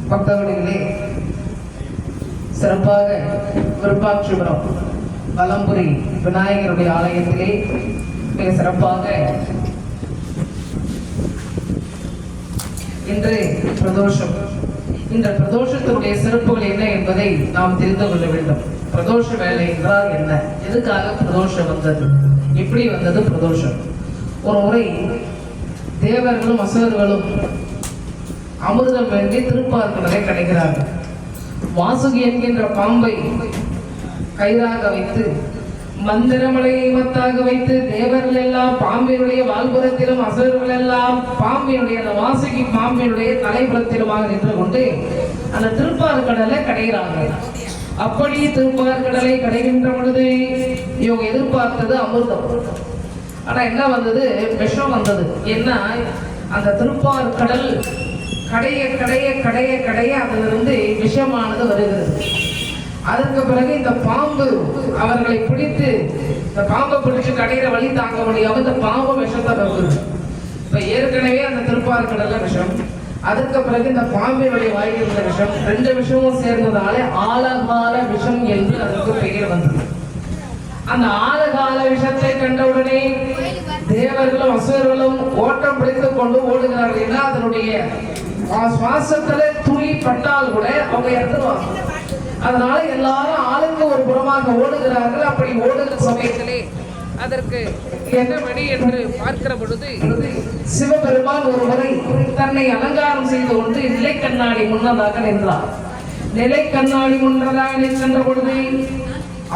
பக்தவடிகளே, சிறப்பாக விருப்பாட்சிபுரம் வலம்புரி விநாயகருடைய ஆலயத்திலே மிக சிறப்பாக இன்று பிரதோஷம். இந்த பிரதோஷத்தினுடைய சிறப்புகள் என்ன என்பதை நாம் தெரிந்து கொள்ள வேண்டும். பிரதோஷ வேலை என்றால் என்ன, எதுக்காக பிரதோஷம் வந்தது, எப்படி வந்தது பிரதோஷம்? ஒரு முறை தேவர்களும் அசுரர்களும் அமிர்தம் வேண்டி திருப்பார்களை கிடைக்கிறார்கள். வாசுகி என்கின்ற பாம்பை கயிறாக வைத்து மந்திரமலையை மத்தாக வைத்து தேவர்கள் எல்லாம் பாம்பினுடைய வால்புறத்திலும் அசுரர்கள் எல்லாம் பாம்பினுடைய அந்த வாசுகி பாம்பினுடைய தலைப்புறத்திலுமாக நின்று கொண்டு அந்த திருப்பார்கடலை கடைகிறார்கள். அப்படி திருப்பார்கடலை கடைகின்ற பொழுது இவங்க எதிர்பார்த்தது அமிர்தம். ஆனா என்ன வந்தது? விஷம் வந்தது. ஏன்னா அந்த திருப்பார்கடல் கடைய கடைய கடைய கடைய அதிலிருந்து விஷமானது வருகிறது. அதற்கு பிறகு இந்த பாம்பு அவர்களை பிடித்து, இந்த பாம்பை பிடிச்சு கடையில வழி தாங்க முடியாம இந்த பாம்பு விஷத்தை வருது. இப்ப ஏற்கனவே அந்த திருப்பார்கடல்ல விஷம், அதற்கு பிறகு இந்த பாம்பினுடைய வாயில் இருந்த விஷம், ரெண்டு விஷமும் சேர்ந்ததாலே ஆழகால விஷம் என்று அதற்கு பெயர் வந்தது. அந்த ஆழகால விஷத்தை கண்டவுடனே தேவர்களும் அசுரர்களும் ஓட்டம் பிடித்துக் கொண்டு ஓடுகிறார்கள். ஏன்னா அதனுடைய சுவாசத்துல துளி பட்டால் கூட அவங்க இறந்துருவாங்க. அதனால எல்லாரும் ஆளுங்க ஒரு புறமாக ஓடுகிறார்கள். அப்படி ஓடுகிற சமயத்திலே அதற்கு என்ன வழி என்று பார்க்கிற பொழுது சிவபெருமான் ஒரு முறை தன்னை அலங்காரம் செய்து கொண்டு நிலை கண்ணாடி முன்னதாக நின்றார். நிலை கண்ணாடி முன்னதாக நிற்கின்ற பொழுது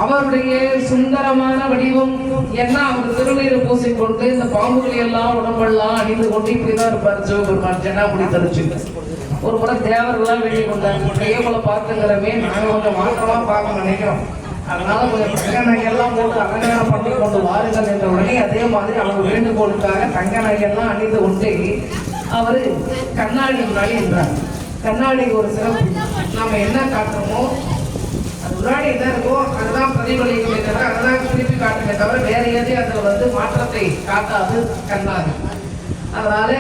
அவருடைய சுந்தரமான வடிவம் என்ன, அவர் திருநீர் பூசிக்கொண்டு இந்த பாம்புகளை எல்லாம் உடம்பெல்லாம் அணிந்து கொண்டு இப்படிதான் இருப்பார் சிவபெருமான். ஜனாமுடி தரிச்சு ஒரு முறை தேவர்கள்லாம் வெளியே கொண்டாங்க. கையக்குள்ள பார்த்துங்கிறவே நாங்கள் கொஞ்சம் மாற்றமா பார்க்க நினைக்கிறோம். அதனால கொஞ்சம் தங்க நகையெல்லாம் போட்டு அலங்காரம் பண்ணி கொண்டு வாருங்கள் என்ற உடனே அதே மாதிரி அவங்க வேண்டுகோளுக்காக தங்க நகையெல்லாம் அணிந்து கொண்டு அவர் கண்ணாடி முன்னாடி என்றார். கண்ணாடி ஒரு சிறப்பு, நாம என்ன காட்டுறோமோ அது முன்னாடி என்ன இருக்கோ அதுதான் பிரதிபலிக்குமே தவிர அதுதான் திருப்பி காட்டுமே தவிர வேற எதையும் அதில் மாற்றத்தை காட்டாது கண்ணாடி. அதனால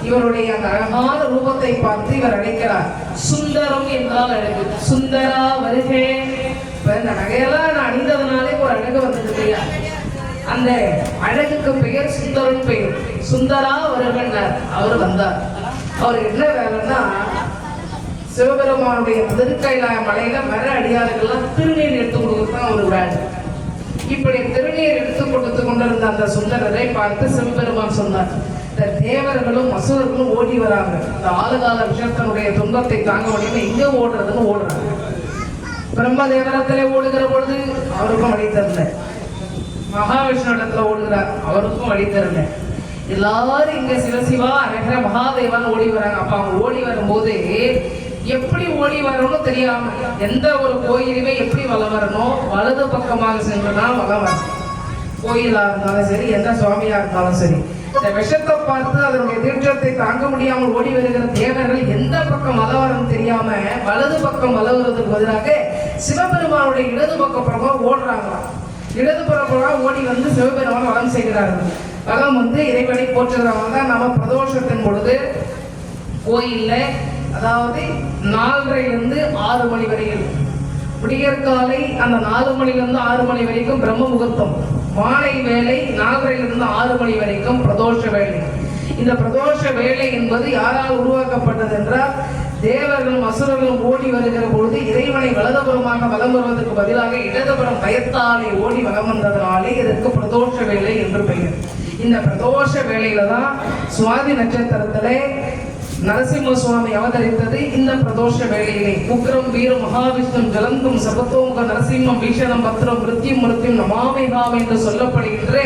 இவருடைய அந்த அழகான ரூபத்தை பார்த்து இவர் அழைக்கிறார். சுந்தரம் என்றால் அழகு. சுந்தரா வருகே. இப்ப இந்த நகையெல்லாம் நான் அணிந்ததுனாலே ஒரு அழகு வந்தது இல்லையா? அந்த அழகுக்கு பெயர் சுந்தரம் பெயர். சுந்தரா வருகிறார். அவர் வந்தார். அவர் என்ன வேலைன்னா சிவபெருமானுடைய திருக்கைலாய மலையில மர அடியார்கள்லாம் திருநீர் எடுத்து கொடுக்கத்தான் ஒரு வேலை. இப்படி திருநீர் எடுத்து கொடுத்து கொண்டிருந்த அந்த சுந்தரரை பார்த்து சிவபெருமான் சொன்னார், இந்த தேவர்களும் அசுரர்களும் ஓடி வராங்க, இந்த ஆளுகால விஷயத்தினுடைய துன்பத்தை தாங்க முடியாம எங்க ஓடுறதுன்னு ஓடுறாங்க. பிரம்மதேவரத்திலே ஓடுகிற பொழுது அவருக்கும் வழி தரல, மகாவிஷ்ணு இடத்துல ஓடுகிறார், அவருக்கும் வழி தரல. எல்லாரும் இங்க சிவசிவா அரகர மகாதேவான் ஓடி வராங்க. அப்ப அவங்க ஓடி வரும்போது எப்படி ஓடி வரணும் தெரியாம எந்த ஒரு கோயிலுமே எப்படி வலம் வரணும், வலது பக்கமாக சென்றுதான் வலம் வரணும். கோயிலா இருந்தாலும் சரி, எந்த சுவாமியா இருந்தாலும் சரி, இந்த விஷத்தை பார்த்து அதனுடைய தீட்சத்தை தாங்க முடியாமல் ஓடி வருகிற தேவர்கள் எந்த பக்கம் வலம் வரணும் தெரியாம வலது பக்கம் வலம் வருவதற்கு பதிலாக சிவபெருமானுடைய இடது பக்கம் ஓடுறாங்களாம். இடது புறப்பெல்லாம் ஓடி வந்து சிவபெருமான் வலம் செய்கிறார்கள். வலம் வந்து இறைவனை போற்றுகிறவங்க தான் நம்ம பிரதோஷத்தின் பொழுது கோயில்ல, அதாவது 4:30 to 6 மணி வரையில் விடியற்காலை அந்த 4 மணிலிருந்து 6 மணி வரைக்கும் பிரம்ம முகூர்த்தம், மாலை வேலை 4:30 to 6 மணி வரைக்கும் பிரதோஷ வேலை. இந்த பிரதோஷ வேலை என்பது யாரால் உருவாக்கப்பட்டது என்றால் தேவர்களும் அசுரர்களும் ஓடி வருகிற பொழுது இறைவனை வலதுபுறமாக வலம் வருவதற்கு பதிலாக இடதுபுறம் பயத்தாலே ஓடி வலம் வந்ததனாலே இதற்கு பிரதோஷ வேலை என்று பெயர். இந்த பிரதோஷ வேலையில தான் சுவாதி நட்சத்திரத்திலே நரசிம்ம சுவாமி அவதரித்தது. இந்த பிரதோஷ வேளையிலே உக்ரம் வீரம் மகாவிஷ்ணு ஜலந்தும் சபத்தோமுக நரசிம்மம் பீஷணம் பத்ரம் மிருத்யும் மிருத்யும் நமாமிகாம் என்று சொல்லப்படுகின்ற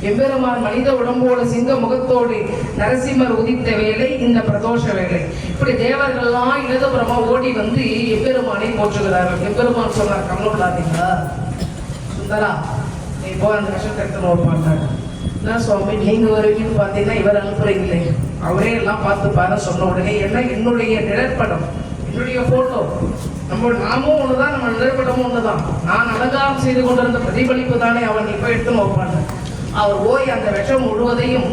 எம்பெருமான் மனித உடம்போடு சிங்க முகத்தோடு நரசிம்மர் உதித்த வேலை இந்த பிரதோஷ வேலை. இப்படி தேவர்கள்லாம் இடதுபுறமா ஓடி வந்து எம்பெருமானை போற்றுகிறார்கள். எம்பெருமான் சொன்னார், கவலைப்படாதீங்களா சுந்தரா, இப்போ அந்த விஷயத்தை எடுத்து நோட் பண்ணாங்க. என்ன சுவாமி நீங்க வருவீங்கன்னு பார்த்தீங்கன்னா இவர் அனுப்புறீங்களே, அவரே எல்லாம் பார்த்து பாரு சொன்ன உடனே என்ன, என்னுடைய நிழற்படம், என்னுடைய போட்டோ, நாமும் ஒண்ணுதான், நம்ம நிழற்படமும் ஒண்ணுதான், நான் அலங்காரம் செய்து கொண்டிருந்த பிரதிபலிப்பு தானே அவன் இப்ப எடுத்து நோப்பாங்க. அவர் போய் அந்த விஷம் முழுவதையும்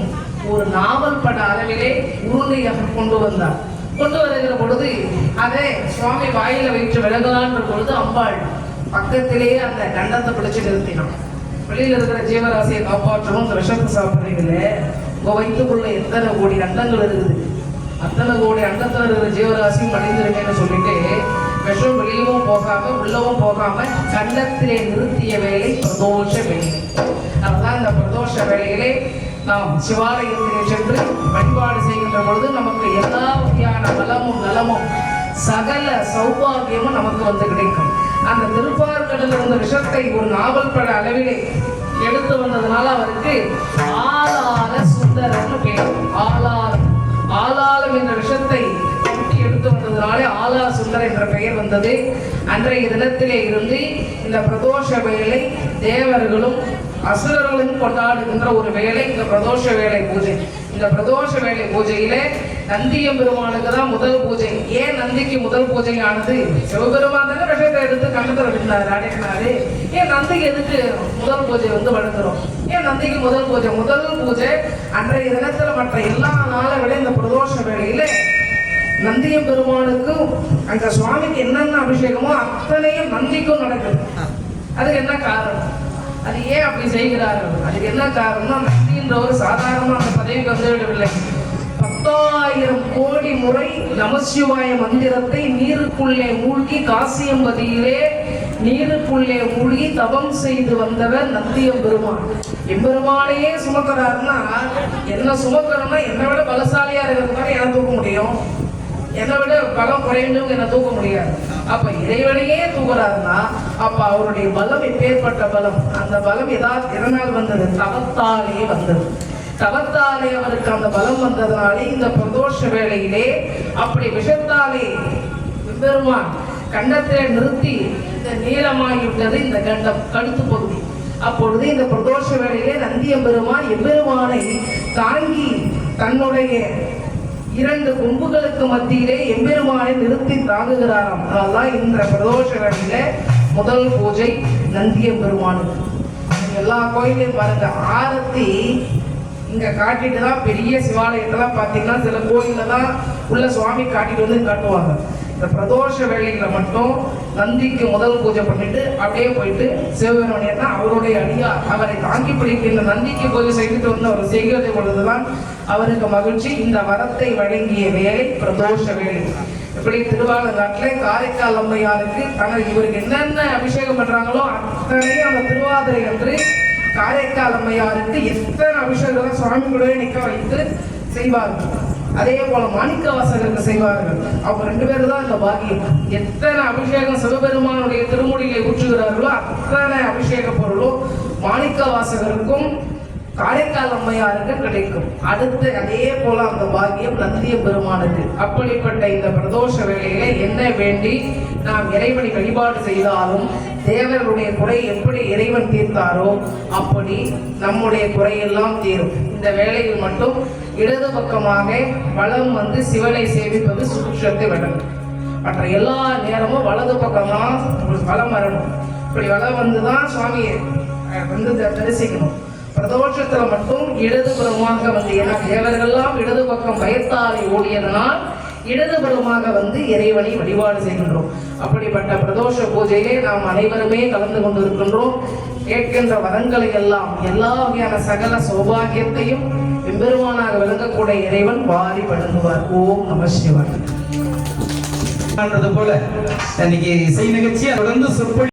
ஒரு நாவல் பட அளவிலே உருண்டையாக கொண்டு வந்தார். கொண்டு வருகிற பொழுது அதை சுவாமி வாயில வைத்து விலகலான்ற பொழுது அம்பாள் பக்கத்திலேயே அந்த கண்டத்தை பிடிச்சு நிறுத்தினான். வெளியில இருக்கிற ஜீவராசியை காப்பாற்றணும், இந்த விஷத்தை சாப்பிட்றீங்களே, உங்க வயிற்றுக்குள்ள எத்தனை கோடி அண்டங்கள் இருக்குது, அத்தனை கோடி அண்டத்தில் இருக்கிற ஜீவராசியும் மனிதருமேன்னு சொல்லிட்டு விஷம் வெளியவும் போகாம உள்ளவும் போகாம கண்டத்திலே நிறுத்திய வேலை பிரதோஷ வேலை. அதுதான் இந்த பிரதோஷ வேலையிலே நாம் சிவாலயத்திலே சென்று வழிபாடு செய்கின்ற பொழுது நமக்கு எல்லா வகையான வளமும் நலமும் சகல சௌபாகியமும் நமக்கு வந்து கிடைக்கும். அந்த திருப்பார்கடலில் இருந்த விஷத்தை ஒரு நாவல் பட அளவிலே எடுத்து வந்ததுனால அவருக்கு ஆளால சுந்தரன்னு பேர். ஆளாலம் என்ற விஷத்தை எடுத்து வந்ததுனாலே ஆலா சுந்தர் என்ற பெயர் வந்தது. அன்றைய தினத்திலே இருந்து இந்த பிரதோஷ வேலை தேவர்களும் அசுரர்களும் கொண்டாடுகின்ற ஒரு வேலை இந்த பிரதோஷ வேலை பூஜை. இந்த பிரதோஷ வேலை பூஜையிலே நந்தியம் பெருமானுக்கு தான் முதல் பூஜை. ஏன் நந்திக்கு முதல் பூஜையானது? சிவபெருமான் தானே விஷயத்தை எடுத்து கண்டத்தில் விட்டாரு, அடைக்கினாரு. ஏன் நந்திக்கு எதுக்கு முதல் பூஜை வந்து வழங்குறோம்? ஏன் நந்திக்கு முதல் பூஜை அன்றைய தினத்துல மற்ற எல்லா நாளை விட இந்த பிரதோஷ வேலையில நந்தியம் பெருமானுக்கும் அந்த சுவாமிக்கு என்னென்ன அபிஷேகமோ அத்தனையும் நந்திக்கும் நடக்குது. அதுக்கு என்ன காரணம்? அது ஏன் அப்படி செய்கிறார்கள்? அதுக்கு என்ன காரணம்னா, நந்தின்ற ஒரு சாதாரண அந்த பதவிக்கு வந்துவிடவில்லை. 10,000 கோடி முறை நமசிவாய மந்திரத்தை நீருக்குள்ளே மூழ்கி காசியம்பதியிலே நீருக்குள்ளே மூழ்கி தவம் செய்து வந்தவர் நந்தியம் பெருமான். எம்பெருமானையே சுமக்கிறாருன்னா என்ன சுமக்கிறோம்னா, என்னை விட பலசாலியா இருக்கிறதுனால என்ன தூக்க முடியும், என்னை விட பலம் குறைந்தவங்க என்ன தூக்க முடியாது. அப்ப இறைவனையே தூக்குறாருன்னா அப்ப அவருடைய பலம் எப்பேற்பட்ட பலம்? அந்த பலம் எதனால் வந்தது? தவத்தாலே வந்தது. தவத்தாலே அவருக்கு அந்த பலம் வந்ததுனாலே இந்த பிரதோஷ வேளையிலே அப்படி விஷத்தாலே பெருமான் கண்டத்திலே நிறுத்தி இந்த நீளமாகிவிட்டது இந்த கண்டம் கழுத்து பகுதி. அப்பொழுது இந்த பிரதோஷ வேளையிலே நந்தியம் பெருமான் எம்பெருமானை தாங்கி தன்னுடைய 2 கொம்புகளுக்கு மத்தியிலே எம்பெருமானை நிறுத்தி தாங்குகிறாராம். அதெல்லாம் இந்த பிரதோஷ வேளையில முதல் பூஜை நந்தியம் பெருமானுக்கு. எல்லா கோயிலையும் பாருங்க, ஆரத்தி இங்க காட்டிட்டு தான் பெரிய சிவாலயத்தெல்லாம் பார்த்தீங்கன்னா சில கோயில்ல தான் உள்ள சுவாமி காட்டிட்டு வந்து காட்டுவாங்க. இந்த பிரதோஷ வேளையில மட்டும் நந்திக்கு முதல் பூஜை பண்ணிட்டு அப்படியே போயிட்டு சிவபெருமானியா தான் அவருடைய அடியார் அவரை தாங்கி பிடிக்கின்ற நந்திக்கு பூஜை செய்துட்டு வந்து அவர் செய்கிறது பொழுதுதான் அவருக்கு மகிழ்ச்சி. இந்த வரத்தை வழங்கிய வேலை பிரதோஷ வேலை. இப்படி திருவாலங்காட்டில் காரைக்கால் அம்மையாருக்கு இவருக்கு என்னென்ன அபிஷேகம் பண்றாங்களோ அத்தனையும் அந்த திருவாதிரை அன்று காரைக்கால் அம்மையாருக்கு எத்தனை அபிஷேகம் சுவாமி கூடவே நிற்க வைத்து செய்வார்கள். அதே போல மாணிக்க வாசகருக்கு செய்வார்கள். அவங்க 2 பேரும் தான் இந்த பாக்கியம். எத்தனை அபிஷேகம் சிவபெருமானுடைய திருமுடியை ஊற்றுகிறார்களோ அத்தனை அபிஷேக பொருளும் மாணிக்க வாசகருக்கும் காரைக்கால் அம்மையாருக்கு கிடைக்கும். அடுத்து அதே போல அந்த பாக்கியம் நந்தியம் பெருமானுக்கு. அப்படிப்பட்ட இந்த பிரதோஷ வேளையில என்ன வேண்டி நாம் இறைவனை வழிபாடு செய்தாலும் தேவர்களுடைய குறை எப்படி இறைவன் தீர்த்தாரோ அப்படி நம்முடைய குறையெல்லாம் தீரும். இந்த வேளையில் மட்டும் இடது பக்கமாக வலம் வந்து சிவனை சேவிப்பது சுற்றத்தை வழங்கும். மற்ற எல்லா நேரமும் வலது பக்கம் தான் வலம் வரணும். இப்படி வலம் வந்துதான் சுவாமியை வந்து தரிசிக்கணும். பிரதோஷத்துல மட்டும் இடதுபுறமாக வந்து, ஏன்னா தேவர்கள்லாம் இடது பக்கம் பயத்தாலே ஓடியதனால் இடதுபுறமாக வந்து இறைவனை வழிபாடு செய்கின்றோம். அப்படிப்பட்ட பிரதோஷ பூஜையிலே நாம் அனைவருமே கலந்து கொண்டிருக்கின்றோம். கேட்கின்ற வரங்களை எல்லாம் எல்லா வகையான சகல சௌபாகியத்தையும் எம்பெருமானாக விளங்கக்கூடிய இறைவன் வாரி வழங்குவார். ஓம் நம சிவாய. போல இன்னைக்கு இசை நிகழ்ச்சியை தொடர்ந்து சொற்பொழி